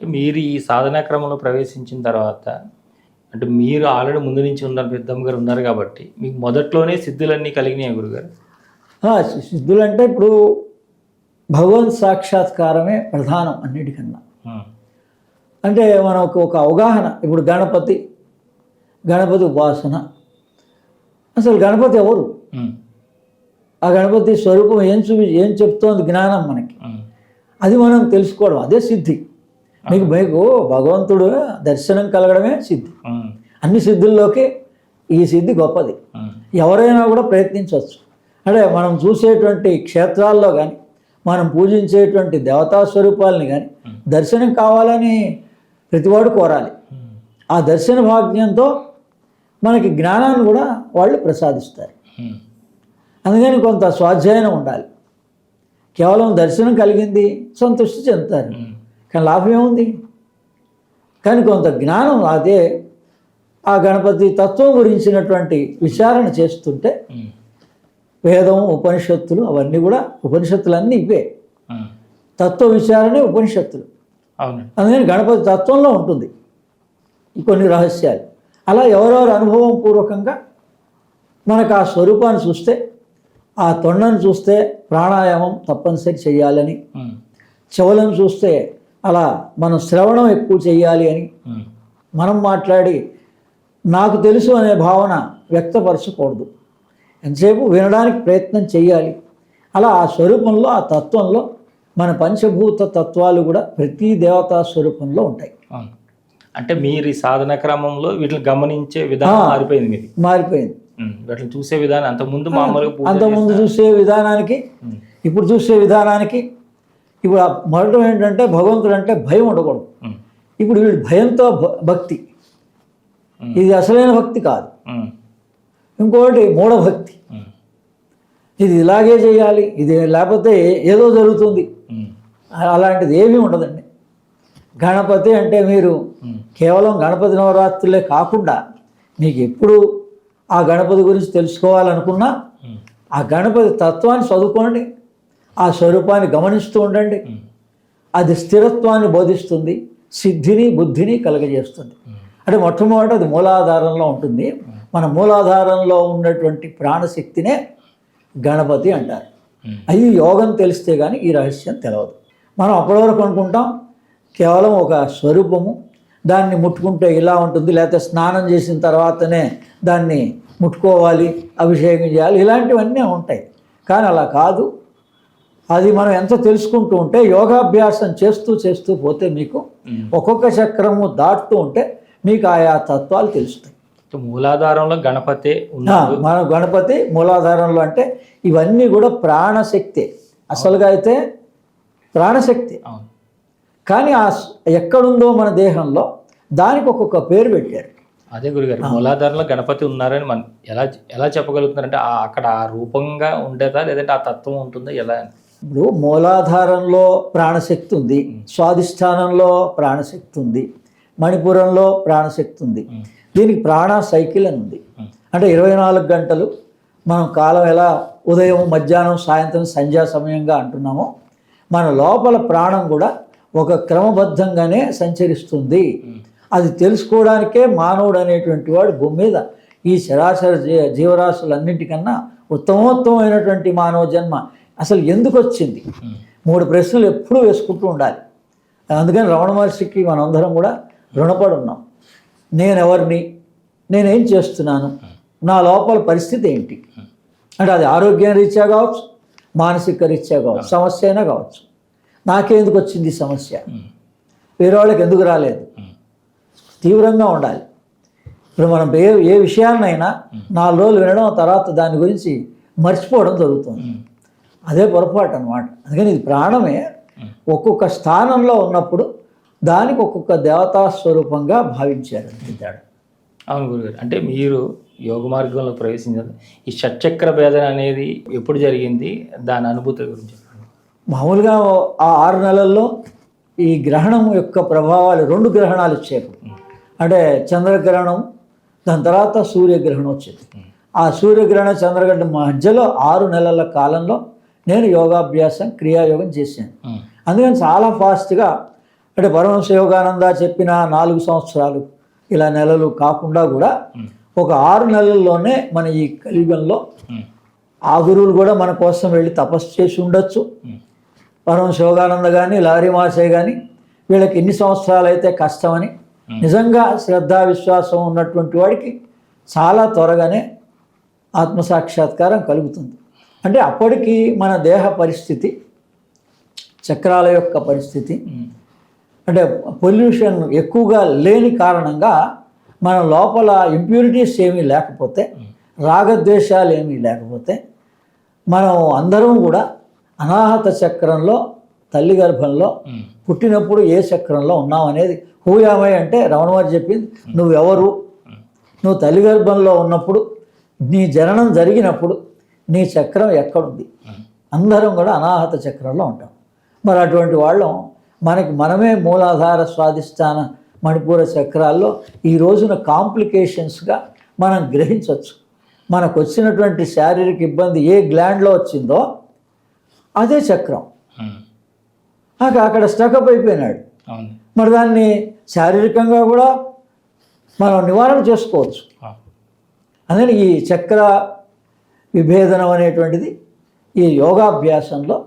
మీరు ఈ సాధనా క్రమంలో ప్రవేశించిన తర్వాత అంటే మీరు ఆల్రెడీ ముందు నుంచి ఉన్నారు, పెద్దమ్మ గారు ఉన్నారు కాబట్టి మీకు మొదట్లోనే సిద్ధులన్నీ కలిగినాయి గురుగారు? సిద్ధులు అంటే ఇప్పుడు భగవత్ సాక్షాత్కారమే ప్రధానం అన్నిటికన్నా. అంటే మనకు ఒక అవగాహన, ఇప్పుడు గణపతి ఉపాసన, అసలు గణపతి ఎవరు, ఆ గణపతి స్వరూపం ఏం చెప్తోంది జ్ఞానం మనకి, అది మనం తెలుసుకోవడం, అదే సిద్ధి. మీకు భగవంతుడు దర్శనం కలగడమే సిద్ధి. అన్ని సిద్ధుల్లోకి ఈ సిద్ధి గొప్పది. ఎవరైనా కూడా ప్రయత్నించవచ్చు. అంటే మనం చూసేటువంటి క్షేత్రాల్లో కానీ, మనం పూజించేటువంటి దేవతా స్వరూపాలని కానీ దర్శనం కావాలని ప్రతివాడు కోరాలి. ఆ దర్శన భాగ్యంతో మనకి జ్ఞానాన్ని కూడా వాళ్ళు ప్రసాదిస్తారు. అందుకని కొంత స్వాధ్యాయనం ఉండాలి. కేవలం దర్శనం కలిగింది సంతృష్టి చెందుతారు, కానీ లాభం ఏముంది? కానీ కొంత జ్ఞానం, అదే ఆ గణపతి తత్వం గురించినటువంటి విచారణ చేస్తుంటే వేదం ఉపనిషత్తులు అవన్నీ కూడా, ఉపనిషత్తులన్నీ ఇవే, తత్వ విచారణే ఉపనిషత్తులు. అందుకని గణపతి తత్వంలో ఉంటుంది కొన్ని రహస్యాలు. అలా ఎవరెవరు అనుభవం పూర్వకంగా మనకు ఆ స్వరూపాన్ని చూస్తే, ఆ తొండను చూస్తే ప్రాణాయామం తప్పనిసరి చేయాలని, చెవులను చూస్తే అలా మనం శ్రవణం ఎక్కువ చేయాలి అని, మనం మాట్లాడి నాకు తెలుసు అనే భావన వ్యక్తపరచకూడదు, ఎంతసేపు వినడానికి ప్రయత్నం చేయాలి. అలా ఆ స్వరూపంలో, ఆ తత్వంలో మన పంచభూత తత్వాలు కూడా ప్రతి దేవతా స్వరూపంలో ఉంటాయి. అంటే మీరు ఈ సాధన క్రమంలో వీటిని గమనించే విధానం మారిపోయింది. వీటిని చూసే విధానం అంతకుముందు చూసే విధానానికి ఇప్పుడు చూసే విధానానికి, ఇప్పుడు మొదట ఏంటంటే భగవంతుడు అంటే భయం ఉండకూడదు. ఇప్పుడు వీడు భయంతో భక్తి, ఇది అసలైన భక్తి కాదు. ఇంకొకటి మూఢభక్తి, ఇది ఇలాగే చేయాలి, ఇది లేకపోతే ఏదో జరుగుతుంది, అలాంటిది ఏమీ ఉండదండి. గణపతి అంటే మీరు కేవలం గణపతి నవరాత్రులే కాకుండా మీకు ఎప్పుడు ఆ గణపతి గురించి తెలుసుకోవాలనుకున్నా ఆ గణపతి తత్వాన్ని చదువుకోండి, ఆ స్వరూపాన్ని గమనిస్తూ ఉండండి. అది స్థిరత్వాన్ని బోధిస్తుంది, సిద్ధిని బుద్ధిని కలగజేస్తుంది. అంటే మొట్టమొదటి అది మూలాధారంలో ఉంటుంది. మన మూలాధారంలో ఉన్నటువంటి ప్రాణశక్తినే గణపతి అంటారు. అది యోగం తెలిస్తే కానీ ఈ రహస్యం తెలియదు. మనం అప్పటి వరకు అనుకుంటాం కేవలం ఒక స్వరూపము, దాన్ని ముట్టుకుంటే ఇలా ఉంటుంది, లేకపోతే స్నానం చేసిన తర్వాతనే దాన్ని ముట్టుకోవాలి, అభిషేకం చేయాలి, ఇలాంటివన్నీ ఉంటాయి. కానీ అలా కాదు. అది మనం ఎంత తెలుసుకుంటూ ఉంటే, యోగాభ్యాసం చేస్తూ చేస్తూ పోతే మీకు ఒక్కొక్క చక్రము దాటుతూ ఉంటే మీకు ఆయా తత్వాలు తెలుస్తాయి. మూలాధారంలో గణపతి మన గణపతి మూలాధారంలో అంటే ఇవన్నీ కూడా ప్రాణశక్తి. అసలుగా అయితే ప్రాణశక్తి, కానీ ఎక్కడుందో మన దేహంలో దానికి ఒక్కొక్క పేరు పెట్టారు. అదే గురుగారు, మూలాధారంలో గణపతి ఉన్నారని మనం ఎలా చెప్పగలుగుతున్నారంటే అక్కడ ఆ రూపంగా ఉండేదా, లేదంటే ఆ తత్వం ఉంటుందా, ఎలా? ఇప్పుడు మూలాధారంలో ప్రాణశక్తి ఉంది, స్వాధిష్టానంలో ప్రాణశక్తి ఉంది, మణిపురంలో ప్రాణశక్తి ఉంది. దీనికి ప్రాణ సైకిల్ అని ఉంది. అంటే 24 గంటలు మనం కాలం ఎలా ఉదయం, మధ్యాహ్నం, సాయంత్రం, సంధ్యా సమయంగా అంటున్నామో, మన లోపల ప్రాణం కూడా ఒక క్రమబద్ధంగానే సంచరిస్తుంది. అది తెలుసుకోవడానికే మానవుడు అనేటువంటి వాడు భూమి మీద ఈ చరాచర జీవరాశులన్నింటికన్నా ఉత్తమోత్తమైనటువంటి మానవ జన్మ అసలు ఎందుకు వచ్చింది? 3 ప్రశ్నలు ఎప్పుడూ వేసుకుంటూ ఉండాలి. అందుకని రమణ మహర్షికి మనందరం కూడా రుణపడి ఉన్నాం. నేనెవరిని, నేనేం చేస్తున్నాను, నా లోపల పరిస్థితి ఏంటి? అంటే అది ఆరోగ్యం రీత్యా కావచ్చు, మానసిక రీత్యా కావచ్చు, సమస్య అయినా కావచ్చు. నాకెందుకు వచ్చింది సమస్య, వేరే వాళ్ళకి ఎందుకు రాలేదు, తీవ్రంగా ఉండాలి. ఇప్పుడు మనం ఏ విషయాన్నైనా 4 రోజులు వినడం, తర్వాత దాని గురించి మర్చిపోవడం జరుగుతుంది. అదే పొరపాటు అన్నమాట. అందుకని ఇది ప్రాణమే ఒక్కొక్క స్థానంలో ఉన్నప్పుడు దానికి ఒక్కొక్క దేవతా స్వరూపంగా భావించారు. అవును గురుగారు, అంటే మీరు యోగ మార్గంలో ప్రవేశించారు. ఈ షట్చక్ర భేదన అనేది ఎప్పుడు జరిగింది, దాని అనుభూతి గురించి? మామూలుగా ఆ 6 నెలల్లో ఈ గ్రహణం యొక్క ప్రభావాలు 2 గ్రహణాలు వచ్చాయి. అంటే చంద్రగ్రహణం, దాని తర్వాత సూర్యగ్రహణం వచ్చింది. ఆ సూర్యగ్రహణ చంద్రగ్రహణం మధ్యలో 6 నెలల కాలంలో నేను యోగాభ్యాసం, క్రియాయోగం చేశాను. అందుకని చాలా ఫాస్ట్గా అంటే పరమహంస యోగానంద చెప్పిన 4 సంవత్సరాలు ఇలా నెలలు కాకుండా కూడా ఒక 6 నెలల్లోనే మన ఈ కలియుగంలో ఆ గురువులు కూడా మన కోసం వెళ్ళి తపస్సు చేసి ఉండొచ్చు. పరమహంస యోగానంద కానీ లారీ మాసే కానీ వీళ్ళకి ఎన్ని సంవత్సరాలు అయితే కష్టమని నిజంగా శ్రద్ధా విశ్వాసం ఉన్నటువంటి వాడికి చాలా త్వరగానే ఆత్మసాక్షాత్కారం కలుగుతుంది. అంటే అప్పటికి మన దేహ పరిస్థితి, చక్రాల యొక్క పరిస్థితి, అంటే పొల్యూషన్ ఎక్కువగా లేని కారణంగా మన లోపల ఇంప్యూరిటీస్ ఏమీ లేకపోతే, రాగద్వేషాలు ఏమీ లేకపోతే మనం అందరం కూడా అనాహత చక్రంలో, తల్లి గర్భంలో పుట్టినప్పుడు ఏ చక్రంలో ఉన్నాం అనేది హూయామై అంటే రమణవారు చెప్పింది. నువ్వెవరు, నువ్వు తల్లి గర్భంలో ఉన్నప్పుడు, నీ జననం జరిగినప్పుడు నీ చక్రం ఎక్కడుంది? అందరం కూడా అనాహత చక్రంలో ఉంటాం. మరి అటువంటి వాళ్ళం మనమే మూలాధార స్వాధిష్టాన మణిపూర చక్రాల్లో ఈ రోజున కాంప్లికేషన్స్గా మనం గ్రహించవచ్చు. మనకు వచ్చినటువంటి శారీరక ఇబ్బంది ఏ గ్లాండ్లో వచ్చిందో అదే చక్రం. అక్కడ స్టకప్ అయిపోయినాడు. మరి దాన్ని శారీరకంగా కూడా మనం నివారణ చేసుకోవచ్చు. అందుకని ఈ చక్ర విభేదనం అనేటువంటిది ఈ యోగాభ్యాసంలో,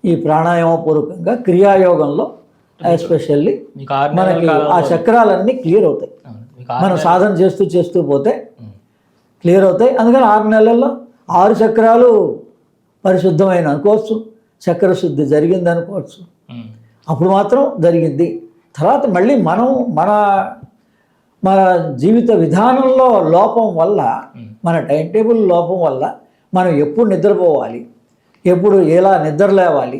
ఈ ప్రాణాయామపూర్వకంగా క్రియాయోగంలో ఎస్పెషల్లీ మనకి ఆ చక్రాలన్నీ క్లియర్ అవుతాయి. మనం సాధన చేస్తూ పోతే క్లియర్ అవుతాయి. అందుకని 6 నెలల్లో 6 చక్రాలు పరిశుద్ధమైన అనుకోవచ్చు, చక్ర శుద్ధి జరిగింది అనుకోవచ్చు. అప్పుడు మాత్రం జరిగింది. తర్వాత మళ్ళీ మనం మన జీవిత విధానంలో లోపం వల్ల, మన టైం టేబుల్ లోపం వల్ల మనం ఎప్పుడు నిద్రపోవాలి, ఎప్పుడు ఎలా నిద్ర లేవాలి,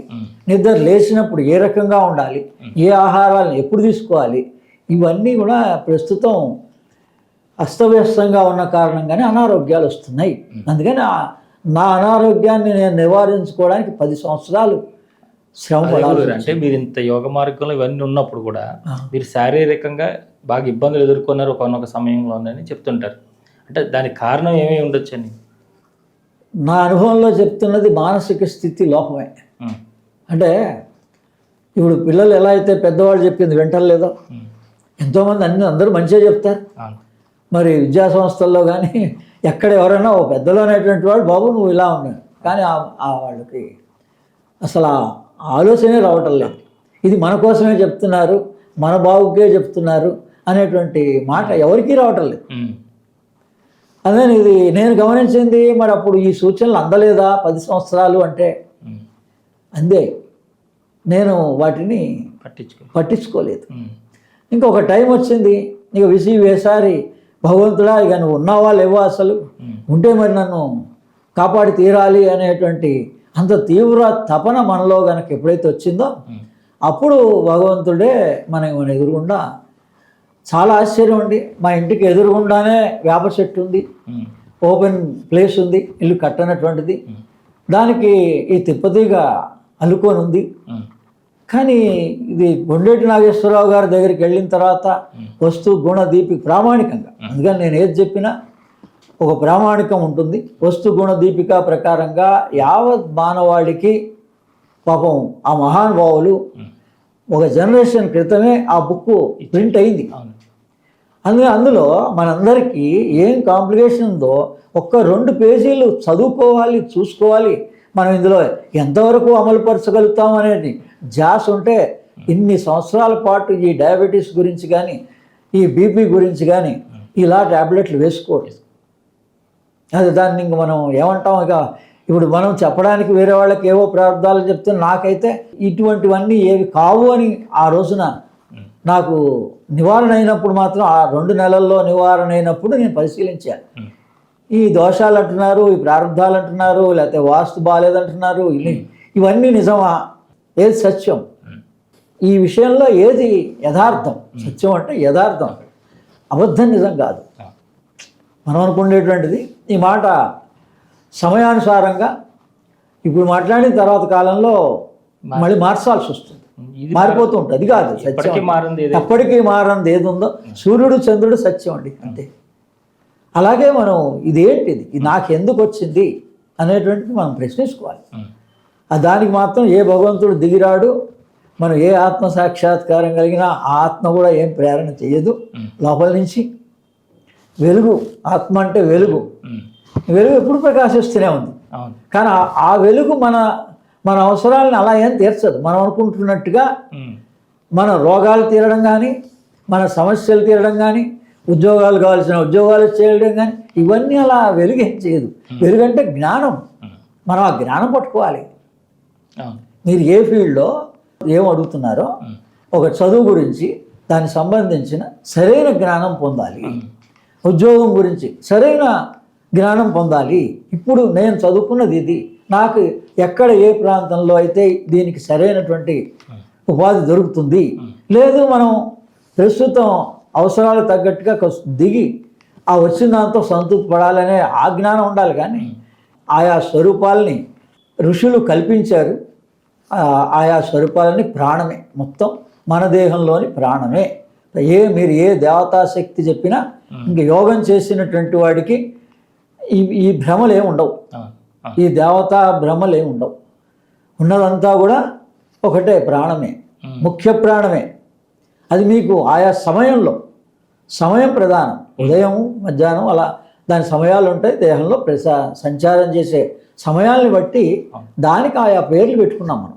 నిద్ర లేచినప్పుడు ఏ రకంగా ఉండాలి, ఏ ఆహారాలను ఎప్పుడు తీసుకోవాలి, ఇవన్నీ కూడా ప్రస్తుతం అస్తవ్యస్తంగా ఉన్న కారణంగానే అనారోగ్యాలు వస్తున్నాయి. అందుకని నా అనారోగ్యాన్ని నేను నివారించుకోవడానికి 10 సంవత్సరాలు శ్రమ పడాలి. అంటే మీరు ఇంత యోగ మార్గంలో ఇవన్నీ ఉన్నప్పుడు కూడా మీరు శారీరకంగా బాగా ఇబ్బందులు ఎదుర్కొన్నారు ఒకనొక సమయంలోనని చెప్తుంటారు. అంటే దానికి కారణం ఏమై ఉండొచ్చు అని నా అనుభవంలో చెప్తున్నది మానసిక స్థితి లోపమే. అంటే ఇప్పుడు పిల్లలు ఎలా అయితే పెద్దవాళ్ళు చెప్పింది వింటలేదో, ఎంతోమంది అందరూ మంచిగా చెప్తారు. మరి విద్యా సంస్థల్లో కానీ ఎక్కడ ఎవరైనా ఓ పెద్దలు అనేటువంటి వాడు బాబు నువ్వు ఇలా ఉన్నావు, కానీ వాళ్ళకి అసలు ఆలోచనే రావటం లేదు. ఇది మన కోసమే చెప్తున్నారు, మన బావుకే చెప్తున్నారు అనేటువంటి మాట ఎవరికీ రావటం లేదు. అదే ఇది నేను గమనించింది. మరి అప్పుడు ఈ సూచనలు అందలేదా 10 సంవత్సరాలు అంటే? అందే, నేను వాటిని పట్టించుకోలేదు. ఇంకొక టైం వచ్చింది, ఇక వేసారి భగవంతుడా ఇక నువ్వు ఉన్నావా లేవా, అసలు ఉంటే మరి నన్ను కాపాడి తీరాలి అనేటువంటి అంత తీవ్ర తపన మనలో కనుక ఎప్పుడైతే వచ్చిందో అప్పుడు భగవంతుడే మన ఎదురుగుండా, చాలా ఆశ్చర్యం అండి, మా ఇంటికి ఎదురుగుండానే వేప చెట్టు ఉంది, ఓపెన్ ప్లేస్ ఉంది, ఇల్లు కట్టనటువంటిది, దానికి ఈ తిప్పతిగా అల్లుకొని ఉంది. కానీ ఇది గుండేటి నాగేశ్వరరావు గారి దగ్గరికి వెళ్ళిన తర్వాత వస్తు గుణ దీపిక ప్రామాణికంగా, అందుకని నేను ఏది చెప్పినా ఒక ప్రామాణికం ఉంటుంది. వస్తు గుణ దీపిక ప్రకారంగా యావత్ మానవాళికి పాపం ఆ మహానుభావులు ఒక జనరేషన్ క్రితమే ఆ బుక్ ప్రింట్ అయింది. అందులో మనందరికీ ఏం కాంప్లికేషన్ ఉందో ఒక్క 2 పేజీలు చదువుకోవాలి, చూసుకోవాలి. మనం ఇందులో ఎంతవరకు అమలుపరచగలుగుతాం అనేది జాస్ ఉంటే ఇన్ని సంవత్సరాల పాటు ఈ డయాబెటీస్ గురించి కానీ, ఈ బీపీ గురించి కానీ ఇలా ట్యాబ్లెట్లు వేసుకోరు. అది దాన్ని ఇంక మనం ఏమంటాం, ఇక ఇప్పుడు మనం చెప్పడానికి వేరే వాళ్ళకి ఏవో ప్రార్థనలు చెప్తే నాకైతే ఇటువంటివన్నీ ఏవి కావు అని ఆ రోజున నాకు నివారణ అయినప్పుడు మాత్రం, ఆ 2 నెలల్లో నివారణ అయినప్పుడు నేను పరిశీలించాను. ఈ దోషాలు అంటున్నారు, ఈ ప్రారంధాలు అంటున్నారు, లేకపోతే వాస్తు బాగాలేదంటున్నారు, ఇవన్నీ నిజమా, ఏది సత్యం, ఈ విషయంలో ఏది యథార్థం? సత్యం అంటే యథార్థం, అబద్ధం నిజం కాదు. మనం అనుకునేటువంటిది ఈ మాట సమయానుసారంగా ఇప్పుడు మాట్లాడిన తర్వాత కాలంలో మళ్ళీ మార్చాల్సి వస్తుంది, మారిపోతూ ఉంటుంది. అది కాదు సత్యం, ఎప్పటికీ మారంది ఏది ఉందో సూర్యుడు చంద్రుడు సత్యం అండి, అంతే. అలాగే మనం ఇదేంటిది, ఇది నాకు ఎందుకు వచ్చింది అనేటువంటిది మనం ప్రశ్నించుకోవాలి. దానికి మాత్రం ఏ భగవంతుడు దిగిరాడు, మనం ఏ ఆత్మ సాక్షాత్కారం కలిగినా ఆ ఆత్మ కూడా ఏం ప్రేరణ చేయదు లోపల నుంచి. వెలుగు, ఆత్మ అంటే వెలుగు. వెలుగు ఎప్పుడు ప్రకాశిస్తూనే ఉంది. కానీ ఆ వెలుగు మన అవసరాలను అలా ఏం తీర్చదు. మనం అనుకుంటున్నట్టుగా మన రోగాలు తీరడం కానీ, మన సమస్యలు తీరడం కానీ, ఉద్యోగాలు కావాల్సిన ఉద్యోగాలు చేయడం కానీ ఇవన్నీ అలా వెలుగేం చేయదు. వెలుగంటే జ్ఞానం. మనం ఆ జ్ఞానం పట్టుకోవాలి. మీరు ఏ ఫీల్డ్లో ఏం అడుగుతున్నారో ఒక చదువు గురించి దానికి సంబంధించిన సరైన జ్ఞానం పొందాలి. ఉద్యోగం గురించి సరైన జ్ఞానం పొందాలి. ఇప్పుడు నేను చదువుకున్నది ఇది, నాకు ఎక్కడ ఏ ప్రాంతంలో అయితే దీనికి సరైనటువంటి ఉపాధి దొరుకుతుంది, లేదు మనం ప్రస్తుతం అవసరాలకు తగ్గట్టుగా దిగి ఆ వచ్చిన దాంతో సంతృప్తి పడాలనే ఆ జ్ఞానం ఉండాలి. కానీ ఆయా స్వరూపాలని ఋషులు కల్పించారు. ఆయా స్వరూపాలని ప్రాణమే, మొత్తం మన దేహంలోని ప్రాణమే. మీరు ఏ దేవతాశక్తి చెప్పినా ఇంక యోగం చేసినటువంటి వాడికి ఈ భ్రమలు ఏమి ఉండవు, ఈ దేవతా భ్రమలు ఏమి ఉండవు. ఉన్నదంతా కూడా ఒకటే ప్రాణమే, ముఖ్య ప్రాణమే. అది మీకు ఆయా సమయంలో, సమయం ప్రధానం. ఉదయం మధ్యాహ్నం అలా దాని సమయాలు ఉంటాయి. దేహంలో సంచారం చేసే సమయాల్ని బట్టి దానికి ఆయా పేర్లు పెట్టుకున్నాం మనం.